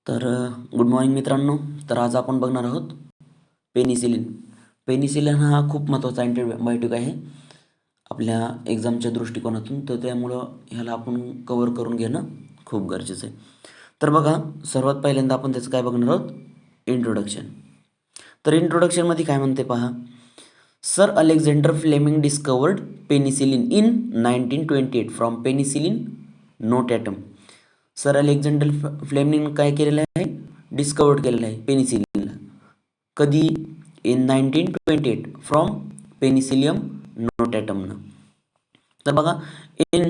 तर good morning मित्रांनो. तर आज आपण बघणार आहोत पेनिसिलिन. पेनिसिलिन हा खूप महत्त्वाचा अँटीबायोटिक आहे आपल्या एक्झामच्या दृष्टिकोनातून. तर त्यामुळं ह्याला आपण कवर करून घेणं खूप गरजेचं आहे. तर बघा, सर्वात पहिल्यांदा आपण त्याचं काय बघणार आहोत, इंट्रोडक्शन. तर इंट्रोडक्शनमध्ये काय म्हणते पहा. Sir Alexander Fleming discovered penicillin in 1928 from penicillin notatum. Sir Alexander Fleming काय केलेलं आहे, डिस्कवर्ड केलेलं आहे पेनिसिलिनला. कधी? इन 1928 फ्रॉम पेनिसिलियम नोटॅटमनं. तर बघा, in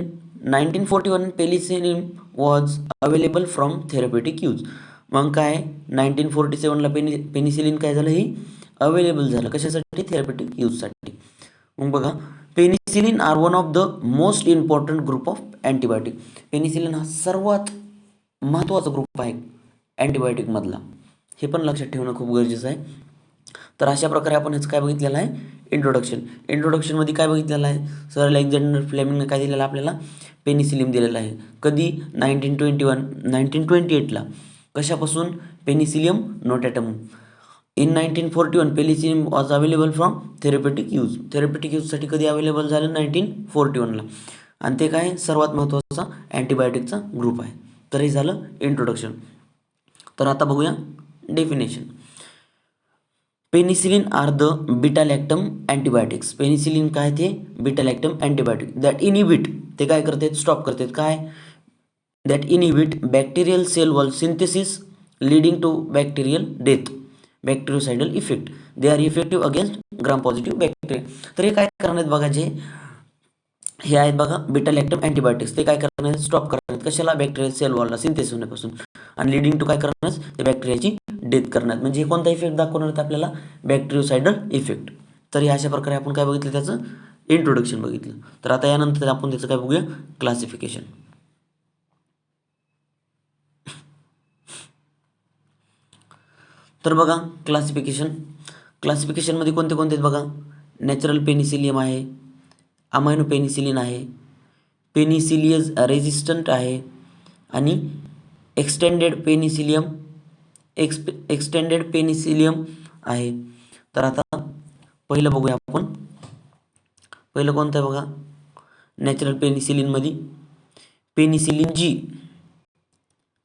1941 penicillin was available from therapeutic use. मग काय, 1947ला पेनिसिलिन काय झालं, ही अवेलेबल झालं कशासाठी, थेरपेटिक यूजसाठी. मग बघा, penicillin are one of the most important group of antibiotic. Penicillin हा सर्वात महत्त्वाचा ग्रुप आहे अँटीबायोटिकमधला, हे पण लक्षात ठेवणं खूप गरजेचं आहे. तर अशा प्रकारे आपण ह्याचं काय बघितलेलं आहे, इंट्रोडक्शन. इंट्रोडक्शनमध्ये काय बघितलेलं आहे, सर अलेक्झांडर फ्लेमिंगने काय दिलेलं आपल्याला, पेनिसिलिन दिलेलं आहे. कधी? 1928ला. कशापासून? Penicillium notatum. In 1941 penicillin was available from therapeutic use. Therapeutic यूजसाठी कधी अवेलेबल झालं, 1941ला. आणि ते काय, सर्वात महत्त्वाचा अँटीबायोटिकचा ग्रुप आहे. तर हे झालं इंट्रोडक्शन. तर आता बघूया definition. Penicillin are the beta lactam antibiotics. Penicillin काय, ते beta lactam antibiotic that inhibit, ते काय करतात, स्टॉप करतात काय, that inhibit bacterial cell wall synthesis leading to bacterial death, bacteriocidal effect. They are effective against gram positive bacteria. तर हे काय करणार आहेत बघा, जे हे आहेत बघा बीटा लॅक्टम अँटीबायोटिक्स, ते काय करणार आहेत, स्टॉप करणार आहेत कशाला, बॅक्टेरियल सेल वॉलला सिंथेसिस होण्यापासून. आणि लिडिंग टू काय करणार, ते बॅक्टेरियाची डेथ करणार. म्हणजे हे कोणता इफेक्ट दाखवणार आहेत आपल्याला, बॅक्टेरियोसाइडल इफेक्ट. तर हे अशा प्रकारे आपण काय बघितलं, त्याचं इंट्रोडक्शन बघितलं. तर आता यानंतर आपण त्याचं काय बघूया, क्लासिफिकेशन. तर बघा, क्लासिफिकेशनमध्ये कोणते कोणते आहेत बघा, नॅचरल पेनिसिलियम आहे, अमायनो पेनिसिलिन आहे, पेनिसिलियस रेजिस्टंट आहे, आणि एक्सटेंडेड पेनिसिलियम आहे. तर आता पहिलं बघूया आपण. पहिलं कोणतं आहे बघा, नॅचरल पेनिसिलिनमध्ये पेनिसिलिन जी,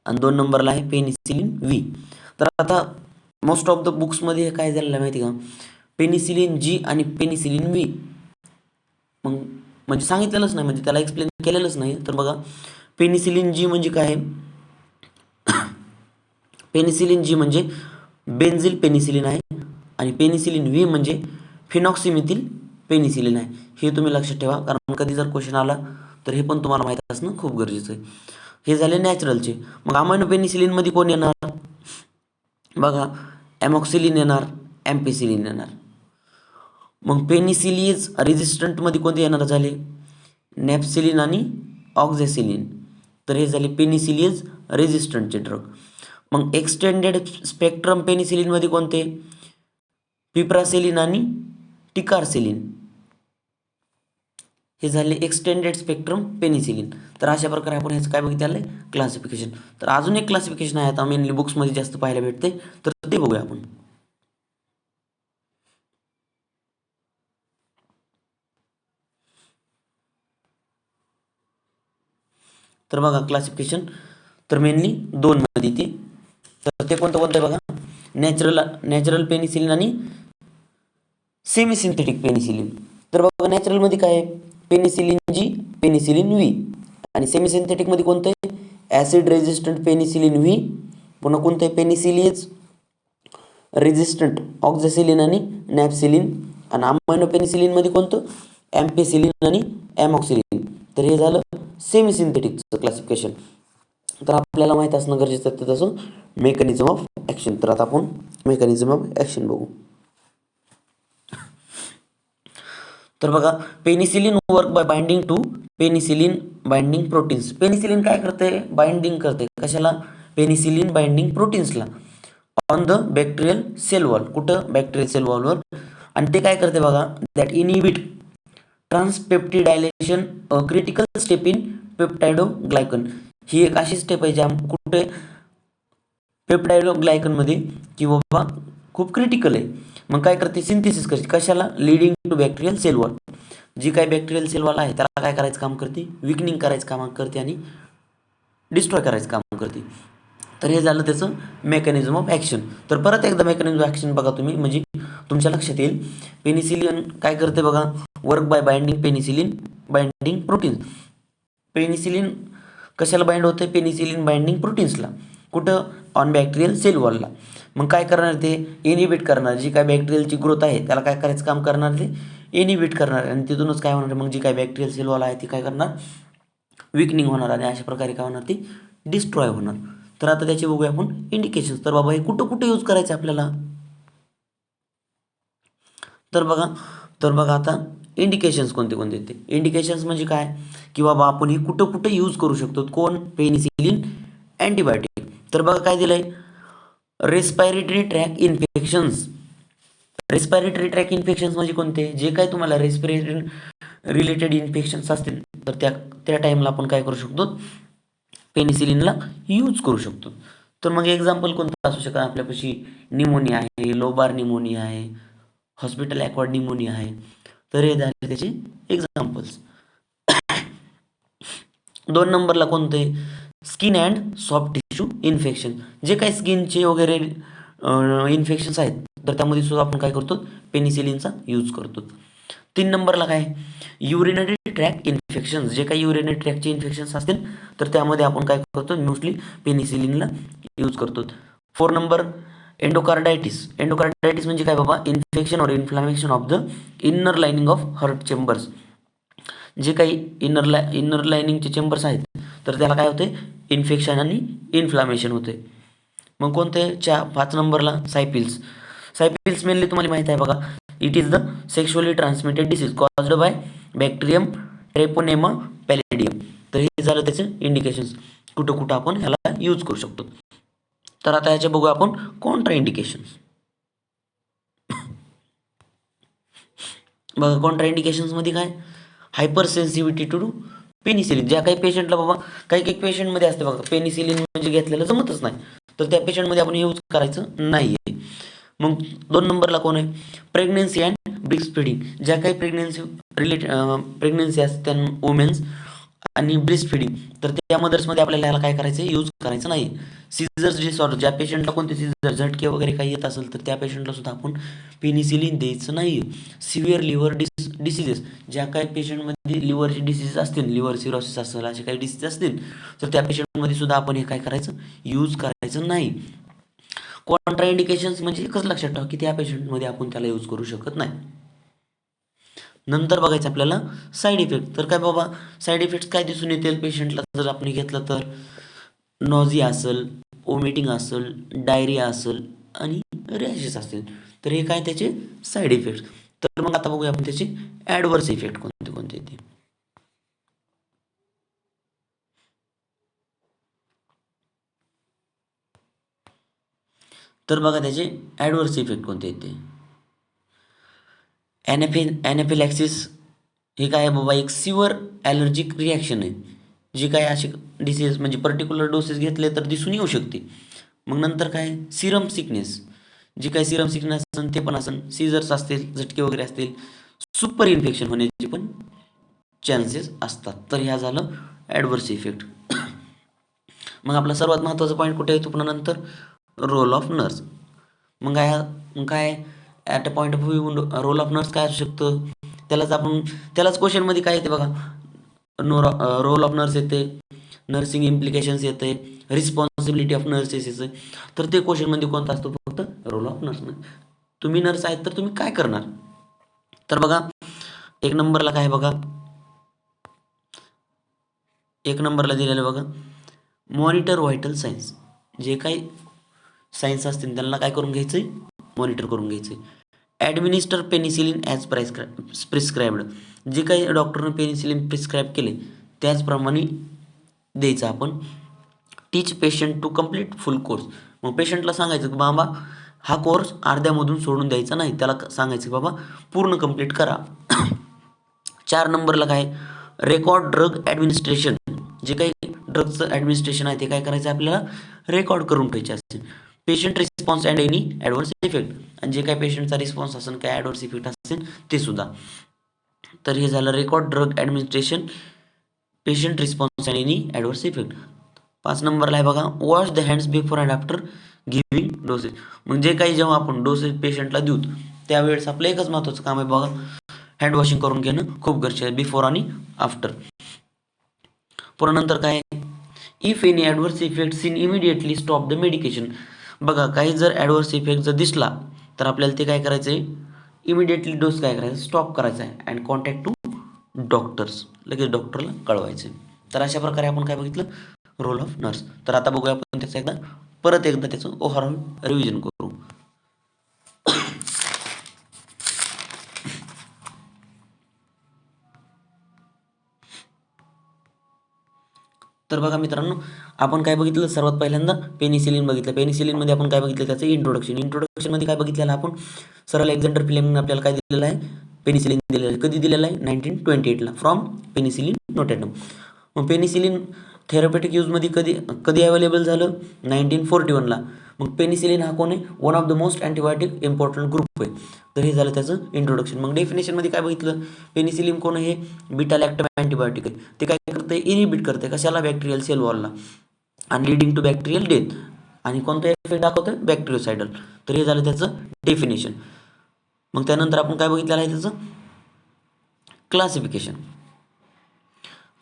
आणि 2 नंबरला आहे पेनिसिलिन व्ही. तर आता मोस्ट ऑफ द बुक्समध्ये काय झालेलं आहे माहिती का, पेनिसिलिन जी आणि पेनिसिलिन व्ही मग म्हणजे सांगितलेलंच नाही, म्हणजे त्याला एक्सप्लेन केलेलंच नाही. तर बघा, पेनिसिलिन जी म्हणजे काय, पेनिसिलिन जी म्हणजे बेन्झिल पेनिसिलिन आहे, आणि पेनिसिलिन व्ही म्हणजे फिनॉक्सिमिथिल पेनिसिलिन आहे. हे तुम्ही लक्षात ठेवा, कारण कधी जर क्वेश्चन आला तर हे पण तुम्हाला माहीत असणं खूप गरजेचं आहे. हे झाले नॅचरलचे. मग अमायनो पेनिसिलिनमध्ये कोण येणार बघा, ॲमॉक्सिलिन येणार, ॲम्पिसिलिन येणार. मग पेनिसिलियस रेजिस्टंटमध्ये कोणते येणार झाले, नॅप्सिलिन आणि ऑक्झॅसिलिन. तर हे झाले पेनिसिलियस रेजिस्टंटचे ड्रग. मग एक्सटेंडेड स्पेक्ट्रम पेनिसिलिनमध्ये कोणते, पिप्रासिलिन आणि टिकारसिलिन. हे झाले एक्सटेंडेड स्पेक्ट्रम पेनिसिलिन. तर अशा प्रकारे आपण ह्याचं काय बघितलं आहे, क्लासिफिकेशन. तर अजून एक क्लासिफिकेशन आहे, आता मेनली बुक्समध्ये जास्त पाहायला भेटते, तर ते बघूया आपण. तर बघा क्लासिफिकेशन, तर मेनली 2 मध्ये ते. तर ते कोणतं कोणतं आहे बघा, नॅचरल पेनिसिलिन आणि सेमी सिंथेटिक पेनिसिलिन. तर बघा, नॅचरलमध्ये काय आहे, पेनिसिलिन जी, पेनिसिलिन व्ही. आणि सेमी सिंथेटिकमध्ये कोणतं आहे, ॲसिड रेजिस्टंट पेनिसिलिन व्ही. पुन्हा कोणतं आहे, पेनिसिलियस रेजिस्टंट ऑक्झॅसिलिन आणि नॅप्सिलिन. आणि अमायनो पेनिसिलिनमध्ये कोणतं, ॲम्पिसिलिन आणि ॲमॉक्सिलिन. तर हे झालं सेमी सिंथेटिकचं क्लासिफिकेशन. तर आपल्याला माहीत असणं गरजेचं आहे तसं मेकॅनिझम ऑफ ॲक्शन. तर आता आपण मेकॅनिझम ऑफ ॲक्शन बघू. तर बघा, penicillin work by binding to penicillin binding proteins. Penicillin काय करते, बाइंडिंग करते कशाला, पेनिसिलिन बाइंडिंग प्रोटीन्सला, on the bacterial cell wall. कुठं, बॅक्टेरियल सेल वॉलवर. आणि ते काय करते बघा, that inhibit transpeptidylation, critical step in peptidoglycan. ही एक अशी स्टेप आहे ज्या कुठे पेप्टाइडोग्लायकनमध्ये की बाबा खूप क्रिटिकल आहे. मग काय करते, सिंथेसिस करते कशाला, leading to bacterial cell wall. जी काही बॅक्टेरियल सेलवाल आहे त्याला काय करायचं काम करते, विकनिंग करायचं काम करते आणि डिस्ट्रॉय करायचं काम करते. तर हे झालं त्याचं मेकॅनिझम ऑफ ॲक्शन. तर परत एकदा मेकॅनिझम ऑफ ॲक्शन बघा तुम्ही, म्हणजे तुमच्या लक्षात येईल. पेनिसिलिन काय करते बघा, work by binding penicillin binding protein. Penicillin कशाला बाइंड होतं, पेनिसिलिन बाइंडिंग प्रोटीन्सला. कुठं, ऑन बॅक्टेरियल सेल वॉलला. मग काय करणार ते, इनिबिट करणार. जी काय बॅक्टेरियलची ग्रोथ आहे त्याला काय करायचं काम करणार, ते इनिबिट करणार. आणि तिथूनच काय होणार, मग जी काय बॅक्टेरियल सेल वॉल आहे ती काय करणार, विकनिंग होणार आणि अशा प्रकारे काय होणार, ती डिस्ट्रॉय होणार. तर आता त्याचे बघूया आपण इंडिकेशन्स. तर बाबा हे कुठं कुठे यूज करायचं आपल्याला, तर बघा आता इंडिकेशन्स कोणते कोणते ते. इंडिकेशन्स म्हणजे काय, की बाबा आपण हे कुठं कुठे यूज करू शकतो. कोण, पेनिसिलिन अँटीबायोटिक. तर बघा काय दिलंय, respiratory track infections. Respiratory track infections म्हणजे कोणते, जे काय तुम्हाला रेस्पिरेटरी रिलेटेड इन्फेक्शन्स असतील तर त्या टाईमला आपण काय करू शकतो, पेनिसिलिनला यूज करू शकतो. तर मग एक्झाम्पल कोणतं असू शकतं आपल्यापाशी, निमोनिया आहे, लोबार निमोनिया आहे, हॉस्पिटल ॲक्वार्ड निमोनिया आहे. तर हे झाले त्याचे एक्झाम्पल्स. 2 नंबरला कोणते, skin and soft tissue infection. जे काही स्किनचे वगैरे इन्फेक्शन्स आहेत तर त्यामध्ये सुद्धा आपण काय करतो, पेनिसिलिनचा यूज करतो. 3 नंबरला काय, युरिनरी ट्रॅक इन्फेक्शन्स. जे काही युरिनरी ट्रॅकचे इन्फेक्शन्स असतील तर त्यामध्ये आपण काय करतो, मोस्टली पेनिसिलिनला यूज करतो. 4 नंबर, एंडोकार्डायटिस. एंडोकार्डायटिस म्हणजे काय बाबा, इन्फेक्शन और inflammation of the inner lining of heart chambers. जे काही इनर लाइनिंगचे चेंबर्स आहेत तर त्याला काय होते, इन्फेक्शन आणि इन्फ्लामेशन होते. मग कोणते, 5 नंबरला सायपिल्स. सायपिल्स मेनली तुम्हाला माहिती आहे बघा, it is the sexually transmitted disease caused by bacterium treponema pallidum. तर हे झालं त्याचे इंडिकेशन्स, कुठं कुठं आपण ह्याला यूज करू शकतो. तर आता ह्याचे बघूया आपण कॉन्ट्रा इंडिकेशन्स. बघा कॉन्ट्रा इंडिकेशन्समध्ये काय, हायपर सेन्सिटिव्हिटी टू पेनिसिलिन. ज्या काही पेशंटला बाबा, काही पेशंटमध्ये असते बघा, पेनिसिलिन म्हणजे घेतलेलं जमतच नाही, तर त्या पेशंटमध्ये आपण यूज करायचं नाही आहे. मग 2 नंबरला कोण आहे, प्रेग्नेन्सी अँड ब्रेस्ट फिडिंग. ज्या काही प्रेग्नेन्सी असते त्या वुमेन्स आणि ब्रेस्ट फिडिंग, तर त्या मदर्समध्ये आपल्याला याला काय करायचं, यूज करायचं नाही. सिझर्स डिसऑर्डर, ज्या पेशंटला कोणते सिझर झटके वगैरे काही येत असेल तर त्या पेशंटला सुद्धा आपण पेनिसिलिन द्यायचं नाही. सिव्हिअर लिव्हर डिसिजेस, ज्या काही पेशंटमध्ये लिव्हरचे डिसीज असतील, लिव्हर सिरोसिस असेल, असे काही डिसीज असतील तर त्या पेशंटमध्ये सुद्धा आपण हे काय करायचं, यूज करायचं नाही. कॉन्ट्रा इंडिकेशन्स म्हणजे एकच लक्षात ठेवा की त्या पेशंटमध्ये आपण त्याला यूज करू शकत नाही. नंतर बघायचं आपल्याला साईड इफेक्ट. तर काय बाबा, साईड इफेक्ट्स काय दिसून येतील पेशंटला जर आपण घेतलं तर, नॉझिया असेल, ओमिटिंग असेल, डायरिया असेल आणि रॅशेस असतील. तर हे काय त्याचे साईड इफेक्ट्स. तर मग आता बघूया आपण त्याचे ॲडव्हर्स इफेक्ट कोणते कोणते येते. तर बघा त्याचे ॲडव्हर्स इफेक्ट कोणते येते. ॲनाफिलॅक्सिस हे काय आहे बाबा, एक सिव्हिअर ॲलर्जिक रिॲक्शन आहे. जी काय अशी डिसीज म्हणजे पर्टिक्युलर डोसेस घेतले तर दिसून येऊ शकते. मग नंतर काय, सिरम सिकनेस. जी काय सिरम सिकनेस असेल ते पण असेल, सीझर्स असतील, झटके वगैरे असतील, सुपर इन्फेक्शन होण्याचे पण चान्सेस असतात. तर ह्या झालं ॲडव्हर्स इफेक्ट. मग आपला सर्वात महत्त्वाचा पॉईंट कुठे येतो पुन्हा नंतर, रोल ऑफ नर्स. मग काय at a point of view role of nurse काय असू शकतं, त्यालाच क्वेश्चनमध्ये काय येते बघा, रोल ऑफ नर्स येते, नर्सिंग इम्प्लिकेशन्स येते, रिस्पॉन्सिबिलिटी ऑफ नर्सेस येते. तर ते क्वेश्चनमध्ये कोणता असतो, फक्त रोल ऑफ नर्स. तुम्ही नर्स आहेत तर तुम्ही काय करणार. तर बघा 1 नंबरला काय बघा, 1 नंबरला दिलेलं बघा, मॉनिटर व्हायटल सायन्स. जे काही सायन्स असतील त्यांना काय करून घ्यायचं आहे, मॉनिटर करून घ्यायचं आहे. Administer penicillin as prescribed. जे काही डॉक्टरने पेनिसिलिन प्रिस्क्राईब केले त्याचप्रमाणे द्यायचं आपण. Teach patient to complete full course. मग पेशंटला सांगायचं की बाबा हा कोर्स अर्ध्यामधून सोडून द्यायचा नाही, त्याला सांगायचं की बाबा पूर्ण कंप्लीट करा. 4 नंबरला काय, रेकॉर्ड ड्रग ॲडमिनिस्ट्रेशन. जे काही ड्रगचं ॲडमिनिस्ट्रेशन आहे ते काय करायचं आपल्याला रेकॉर्ड करून ठेवायचे असेल. Patient response and any adverse effect, आणि जे काय पेशंटचा रिस्पॉन्स असेल काय ॲडव्हर्स इफेक्ट असेल ते सुद्धा. तर हे झालं record drug administration, patient response and any adverse effect. 5 नंबरला आहे बघा, wash the hands before and after giving dosage. म्हणजे काही जेव्हा आपण डोसेज पेशंटला देऊ त्यावेळेस आपलं एकच महत्त्वाचं काम आहे बघा, हँड वॉशिंग करून घेणं खूप गरजेचं आहे, बिफोर आणि आफ्टर. पुन्हा नंतर काय, if any adverse effect seen immediately stop the medication. बघा काही जर ॲडव्हर्स इफेक्ट जर दिसला तर आपल्याला ते काय करायचं आहे, इमिडिएटली डोस काय करायचं, स्टॉप करायचा आहे अँड कॉन्टॅक्ट टू डॉक्टर्स, लगेच डॉक्टरला कळवायचे. तर अशा प्रकारे आपण काय बघितलं, रोल ऑफ नर्स. तर आता बघूया आपण त्याचं परत एकदा त्याचं ओव्हरऑल रिव्हिजन करू. तर बघा मित्रांनो, आपण काय बघितलं, सर्वात पहिल्यांदा पेनिसिलिन बघितलं. पेनिसिलिनमध्ये आपण काय बघितलं, त्याचं इंट्रोडक्शनमध्ये काय बघितलेलं आपण, सर अलेक्झांडर फ्लेमिंगने आपल्याला काय दिलेलं आहे, पेनिसिलिन दिलेलं आहे. कधी दिलेलं आहे, 1928ला, फ्रॉम पेनिसिलिन नोटेडम. मग पेनिसिलिन थेरपेटिक यूजमध्ये कधी कधी अवेलेबल झालं, 1941ला. मग पेनिसिलिन हा कोण आहे, one of the most antibiotic important group आहे. तर हे झालं त्याचं इंट्रोडक्शन. मग डेफिनेशनमध्ये काय बघितलं, पेनिसिलिन कोण आहे, बीटा लॅक्टम अँटीबायोटिक आहे. ते काय करते, इनिबिट करते कशाला, बॅक्टेरियल सेल वॉलला, आणि लिडिंग टू बॅक्टेरियल डेथ. आणि कोणता इफेक्ट दाखवतं, बॅक्टेरियोसायडल. तर हे झालं त्याचं डेफिनेशन. मग त्यानंतर आपण काय बघितलेलं आहे, त्याचं क्लासिफिकेशन.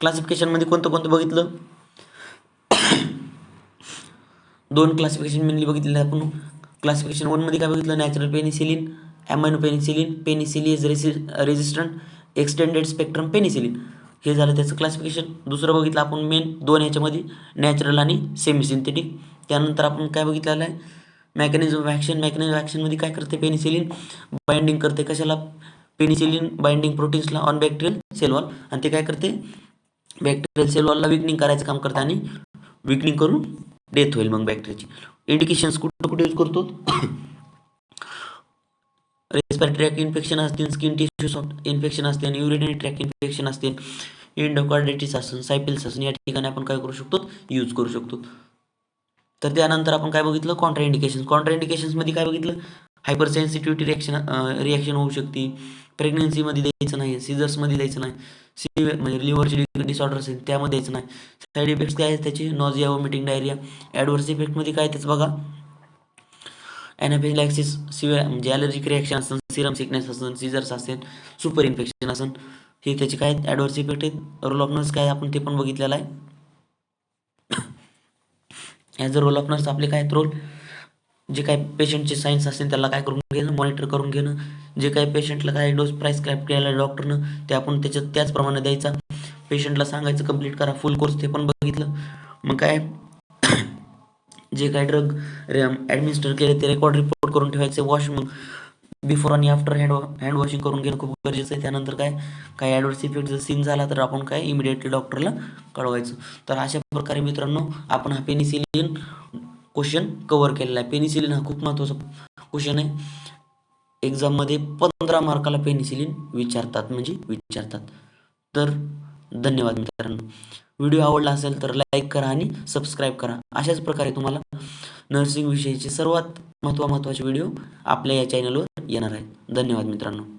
क्लासिफिकेशनमध्ये कोणतं कोणतं बघितलं, 2 क्लासिफिकेशन मेनली बघितलेलं आहे आपण. क्लासिफिकेशन 1मध्ये काय बघितलं, natural penicillin, amino penicillin, penicillinase resistant, extended spectrum penicillin. हे झालं त्याचं क्लासिफिकेशन. दुसरं बघितलं आपण मेन 2 ह्याच्यामध्ये, नॅचरल आणि सेमी सिंथेटिक. त्यानंतर आपण काय बघितलेलं आहे, mechanism of action. Mechanism of ॲक्शनमध्ये काय करते, पेनिसिलिन बाइंडिंग करते कशाला, पेनिसिलिन बाइंडिंग प्रोटीन्सला ऑन बॅक्टेरियल सेल वॉल, आणि ते काय करते, बॅक्टेरियल सेल वॉलला विकनिंग करायचं काम करते, आणि विकनिंग करून डेथ होईल मग बॅक्टेरियाची. इंडिकेशन्स कुठं कुठे यूज करतो, रेस्पिरेटरी ट्रॅक इन्फेक्शन असतील, स्किन टिश्यू इन्फेक्शन असते, युरिनरी ट्रॅक इन्फेक्शन असते, इंडोकार्डायटिस असेल, सायपिल्स असेल, या ठिकाणी आपण काय करू शकतो, यूज करू शकतो. तर त्यानंतर आपण काय बघितलं, कॉन्ट्रा इंडिकेशन्स. कॉन्ट्रा इंडिकेशन्समध्ये काय बघितलं, हायपर सेन्सिटिव्हिटी रिॲक्शन होऊ शकते, प्रेग्नेन्सीमध्ये द्यायचं नाही, सिझर्समध्ये द्यायचं नाही, म्हणजे लिव्हरची डिसऑर्डर असेल त्यामध्ये द्यायचं नाही. साईड इफेक्ट्स काय आहेत त्याचे, नॉझिया, वॉमिटिंग, डायरिया. ॲडव्हर्स इफेक्टमध्ये काय त्याच बघा, ॲनाफिलॅक्सिस, म्हणजे ॲलर्जिक रिॲक्शन असेल, सिरम सिकनेस असेल, सीझर्स असेल, सुपर इन्फेक्शन असेल, हे त्याचे काय ॲडव्हर्स इफेक्ट आहेत. रोल ऑफ नर्स काय आपण ते पण बघितलेलं आहे. As a role of nurse आपले काय रोल, जे काय पेशंटचे सायन्स असतील त्याला काय करून घेणं, मॉनिटर करून घेणं, जे काही पेशंटला काय डोस प्राइस्क्राईब केलेला आहे डॉक्टरनं ते आपण त्याचप्रमाणे द्यायचा, पेशंटला सांगायचं कंप्लीट करा फुल कोर्स, ते पण बघितलं. मग काय जे काय ड्रग ॲडमिनिस्टर केले ते रेकॉर्ड रिपोर्ट करून ठेवायचे, वॉश मग बिफोर आणि आफ्टर हँड वॉशिंग करून घेणं खूप गरजेचं आहे. त्यानंतर काय ॲडव्हर्स इफेक्ट जर सीन झाला तर आपण काय इमिडिएटली डॉक्टरला कळवायचं. तर अशा प्रकारे मित्रांनो आपण हा पेनिसिलिन क्वेश्चन कव्हर केलेला आहे. पेनिसिलिन हा खूप महत्त्वाचा क्वेश्चन आहे. एक्झाममध्ये 15 मार्काला पेनिसिलिन विचारतात. तर धन्यवाद मित्रांनो. व्हिडिओ आवडला असेल तर लाईक करा आणि सबस्क्राईब करा. अशाच प्रकारे तुम्हाला नर्सिंग विषयीचे सर्वात महत्त्वाचे व्हिडिओ आपल्या या चॅनलवर येणार आहेत. धन्यवाद मित्रांनो.